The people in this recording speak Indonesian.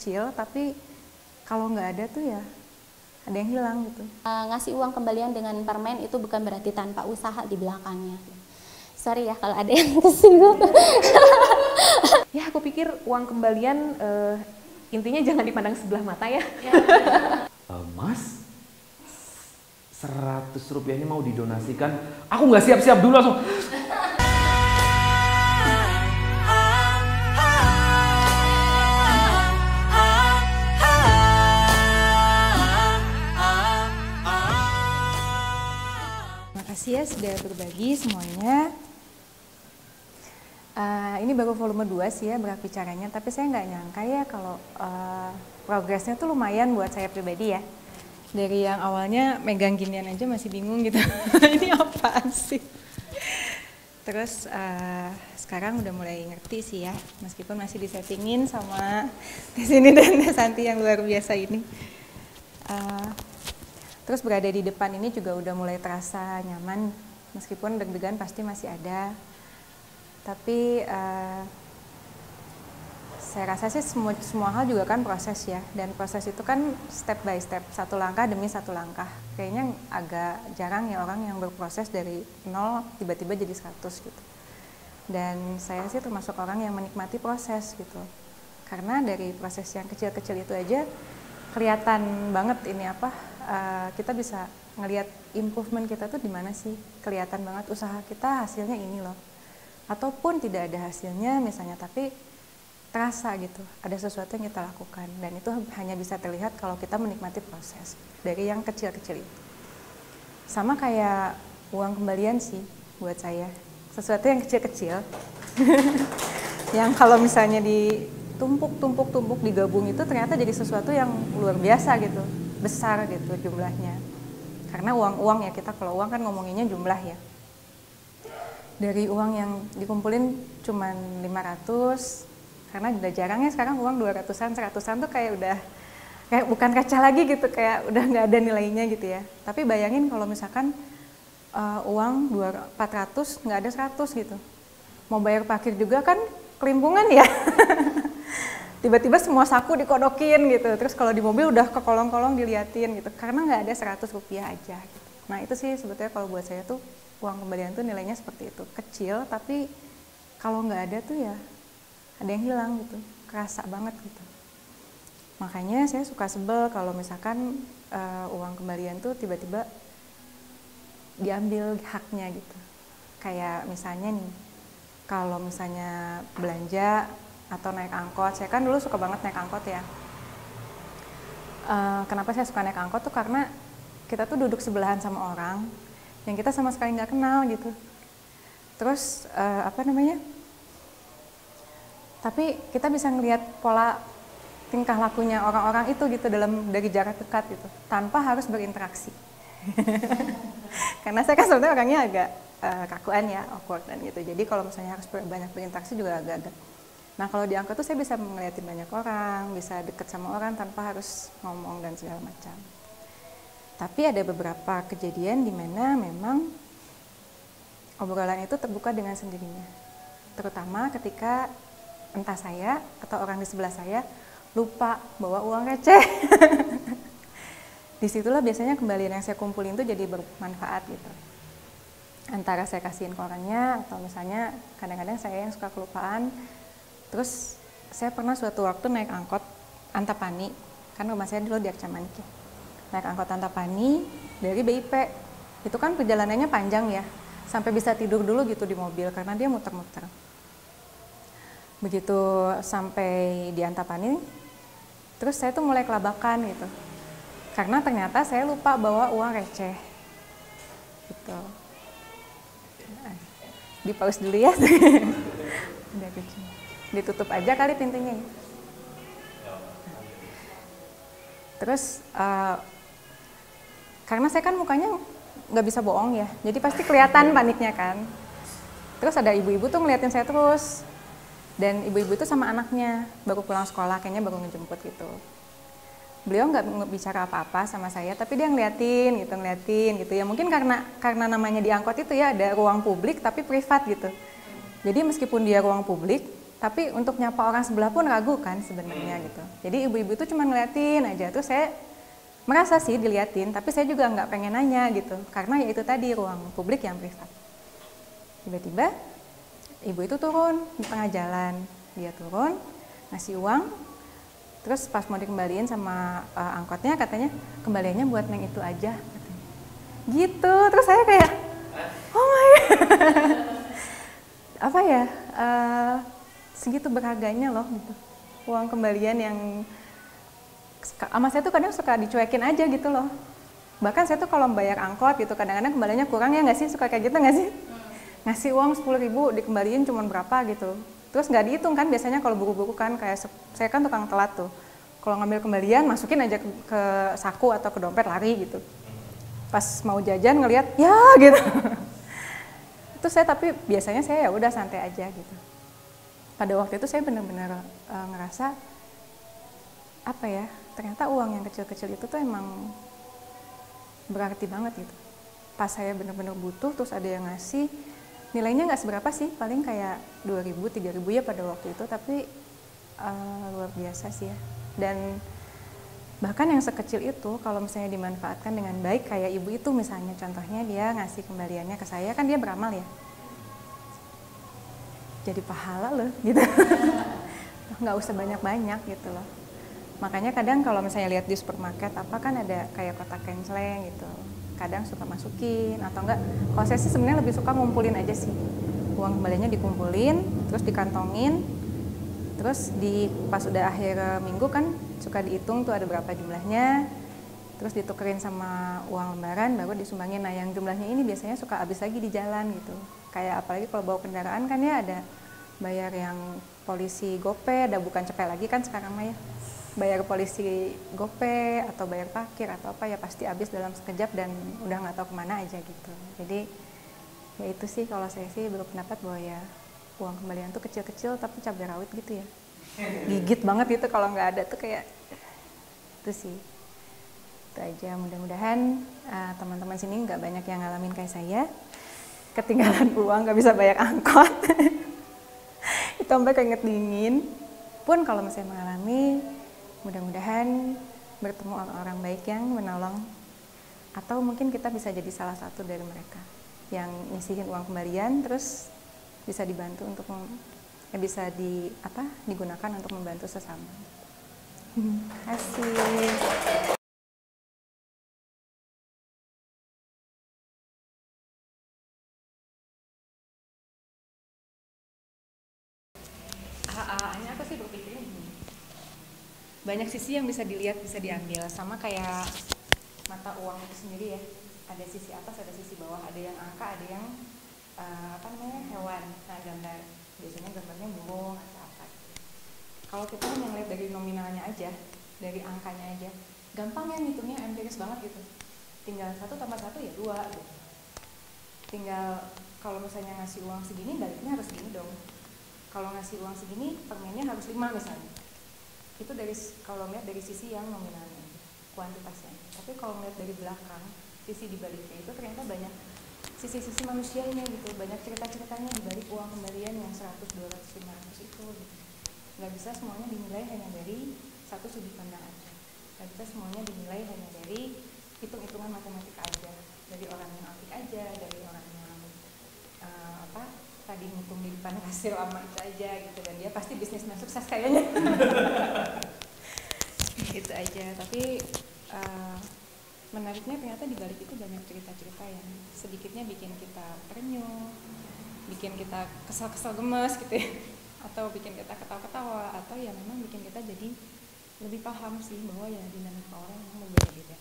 kecil, tapi kalau nggak ada tuh ya ada yang hilang gitu. Ngasih uang kembalian dengan permen itu bukan berarti tanpa usaha di belakangnya. Sorry ya kalau ada yang kesinggung. Ya aku pikir uang kembalian intinya jangan dipandang sebelah mata ya. Mas, 100 rupiahnya mau didonasikan. Aku nggak siap-siap dulu langsung. Makasih ya sudah berbagi semuanya. Ini baru volume 2 sih ya berbicaranya, tapi saya nggak nyangka ya kalau progresnya tuh lumayan buat saya pribadi ya. Dari yang awalnya megang ginian aja masih bingung gitu, ini apaan sih? Terus sekarang udah mulai ngerti sih ya, meskipun masih disettingin sama Desini dan Santi yang luar biasa ini. Terus berada di depan ini juga udah mulai terasa nyaman, meskipun deg-degan pasti masih ada. Tapi saya rasa sih semua hal juga kan proses ya, dan proses itu kan step by step, satu langkah demi satu langkah. Kayaknya agak jarang ya orang yang berproses dari 0 tiba-tiba jadi 100 gitu. Dan saya sih termasuk orang yang menikmati proses gitu. Karena dari proses yang kecil-kecil itu aja kelihatan banget ini kita bisa ngelihat improvement kita tuh di mana sih. Kelihatan banget usaha kita hasilnya ini loh. Ataupun tidak ada hasilnya misalnya, tapi terasa gitu, ada sesuatu yang kita lakukan, dan itu hanya bisa terlihat kalau kita menikmati proses dari yang kecil-kecil itu. Sama kayak uang kembalian sih buat saya, sesuatu yang kecil-kecil yang kalau misalnya ditumpuk digabung itu ternyata jadi sesuatu yang luar biasa gitu, besar gitu jumlahnya. Karena uang ya, kita kalau uang kan ngomonginnya jumlah ya. Dari uang yang dikumpulin cuman 500, karena udah jarang ya sekarang uang 200-an, 100-an tuh kayak udah kayak bukan kaca lagi gitu, kayak udah nggak ada nilainya gitu ya. Tapi bayangin kalau misalkan uang 400 nggak ada 100 gitu, mau bayar parkir juga kan kelimpungan ya. Tiba-tiba semua saku dikodokin gitu, terus kalau di mobil udah ke kolong-kolong diliatin gitu, karena nggak ada 100 rupiah aja gitu. Nah itu sih sebetulnya kalau buat saya tuh uang kembalian tuh nilainya seperti itu, kecil tapi kalau nggak ada tuh ya ada yang hilang gitu, kerasa banget gitu. Makanya saya suka sebel kalau misalkan uang kembalian tuh tiba-tiba diambil haknya gitu. Kayak misalnya nih, kalau misalnya belanja atau naik angkot, saya kan dulu suka banget naik angkot ya. Kenapa saya suka naik angkot tuh karena kita tuh duduk sebelahan sama orang yang kita sama sekali nggak kenal gitu. Terus tapi kita bisa ngelihat pola tingkah lakunya orang-orang itu gitu dari jarak dekat gitu, tanpa harus berinteraksi. Karena saya kan sebenarnya orangnya agak kakuan ya, awkward dan gitu. Jadi kalau misalnya harus banyak berinteraksi juga agak-agak. Nah kalau di angkot tuh saya bisa ngeliatin banyak orang, bisa deket sama orang tanpa harus ngomong dan segala macam. Tapi ada beberapa kejadian di mana memang obrolan itu terbuka dengan sendirinya. Terutama ketika entah saya atau orang di sebelah saya lupa bawa uang receh. Disitulah biasanya kembalian yang saya kumpulin itu jadi bermanfaat gitu. Antara saya kasihin ke orangnya, atau misalnya kadang-kadang saya yang suka kelupaan. Terus saya pernah suatu waktu naik angkot Antapani, kan rumah saya dulu di Akcamani. Naik angkot Antapani dari BIP, itu kan perjalanannya panjang ya, sampai bisa tidur dulu gitu di mobil karena dia muter-muter. Begitu sampai di Antapani, terus saya tuh mulai kelabakan gitu, karena ternyata saya lupa bawa uang receh gitu. Di pause dulu ya. Udah kucing. Ditutup aja kali pintunya. Terus karena saya kan mukanya nggak bisa bohong ya, jadi pasti kelihatan paniknya kan. Terus ada ibu-ibu tuh ngeliatin saya terus. Dan ibu-ibu itu sama anaknya, baru pulang sekolah, kayaknya baru ngejemput gitu. Beliau nggak bicara apa-apa sama saya, tapi dia ngeliatin gitu. Ya mungkin karena namanya di angkot itu ya ada ruang publik tapi privat gitu. Jadi meskipun dia ruang publik, tapi untuk nyapa orang sebelah pun ragu kan sebenarnya gitu. Jadi ibu-ibu itu cuma ngeliatin aja, tuh saya merasa sih diliatin, tapi saya juga nggak pengen nanya gitu, karena ya itu tadi ruang publik yang privat. Tiba-tiba ibu itu turun di tengah jalan, dia turun ngasih uang, terus pas mau dikembaliin sama angkotnya katanya kembaliannya buat neng itu aja, katanya. Gitu. Terus saya kayak oh my apa ya, segitu berharganya loh gitu. Uang kembalian yang sama saya tuh kadang suka dicuekin aja gitu loh. Bahkan saya tuh kalau bayar angkot gitu kadang-kadang kembaliannya kurang, ya nggak sih, suka kayak gitu nggak sih? Ngasih uang 10.000 dikembaliin cuma berapa gitu. Terus nggak dihitung kan biasanya kalau buru-buru kan, kayak saya kan tukang telat tuh. Kalau ngambil kembalian masukin aja ke saku atau ke dompet lari gitu. Pas mau jajan ngelihat ya gitu. Itu saya, tapi biasanya saya ya udah santai aja gitu. Pada waktu itu saya benar-benar ngerasa apa ya, ternyata uang yang kecil-kecil itu tuh emang berarti banget gitu. Pas saya benar-benar butuh terus ada yang ngasih, nilainya nggak seberapa sih, paling kayak 2.000, 3.000 ya pada waktu itu, tapi luar biasa sih ya. Dan bahkan yang sekecil itu kalau misalnya dimanfaatkan dengan baik, kayak ibu itu misalnya contohnya dia ngasih kembaliannya ke saya, kan dia beramal ya, jadi pahala loh gitu. Nggak usah banyak-banyak gitu loh. Makanya kadang kalau misalnya lihat di supermarket apa kan ada kayak kotak kenceleng gitu, kadang suka masukin atau enggak. Kalau saya sih sebenarnya lebih suka ngumpulin aja sih, uang kembaliannya dikumpulin terus dikantongin, terus pas udah akhir minggu kan suka dihitung tuh ada berapa jumlahnya, terus ditukerin sama uang lembaran baru disumbangin. Nah yang jumlahnya ini biasanya suka habis lagi di jalan gitu, kayak apalagi kalau bawa kendaraan kan ya ada bayar yang polisi gope, ada bukan cepet lagi kan sekarang mah ya, bayar polisi gope atau bayar parkir atau apa ya pasti habis dalam sekejap dan udah nggak tahu kemana aja gitu. Jadi ya itu sih kalau saya sih berpendapat bahwa ya uang kembalian tuh kecil-kecil tapi cabai rawit gitu ya, gigit banget gitu kalau nggak ada tuh, kayak itu sih. Itu aja, mudah-mudahan teman-teman sini nggak banyak yang ngalamin kayak saya, ketinggalan uang nggak bisa bayar angkot. Itu sampai keringet dingin. Pun kalau misalnya mengalami, mudah-mudahan bertemu orang-orang baik yang menolong, atau mungkin kita bisa jadi salah satu dari mereka yang ngisihin uang kembalian terus bisa dibantu untuk bisa digunakan untuk membantu sesama. Kasih. Hanya aku sih berpikirnya gini, banyak sisi yang bisa dilihat, bisa diambil, sama kayak mata uang itu sendiri ya, ada sisi atas, ada sisi bawah, ada yang angka, ada yang hewan. Nah gambar, biasanya gambarnya burung atau apa. Kalau kita hanya ngeliat dari nominalnya aja, dari angkanya aja, gampang ya ngitungnya, empiris banget gitu. Tinggal 1 tambah 1 ya 2 gitu. Tinggal kalau misalnya ngasih uang segini, baliknya harus segini dong. Kalau ngasih uang segini, permennya harus 5 misalnya. Itu kalau melihat dari sisi yang nominalnya, kuantitasnya. Tapi kalau melihat dari belakang, sisi dibaliknya itu ternyata banyak sisi-sisi manusianya gitu, banyak cerita-ceritanya dibalik uang kembalian yang 100, 200, 500 itu gitu. Nggak bisa semuanya dinilai hanya dari satu sudut pandang aja. Nggak bisa semuanya dinilai hanya dari hitung-hitungan matematika aja, dari orang yang apik aja, dari orang yang tadi ngitung di depan kasir lama itu aja gitu, dan dia pasti bisnisnya sukses kayaknya. Gitu aja. Tapi menariknya ternyata di balik itu banyak cerita-cerita yang sedikitnya bikin kita terenyuh, bikin kita kesal-kesal gemes gitu ya, atau bikin kita ketawa-ketawa, atau ya memang bikin kita jadi lebih paham sih bahwa ya dinamika orang memang berbeda-beda.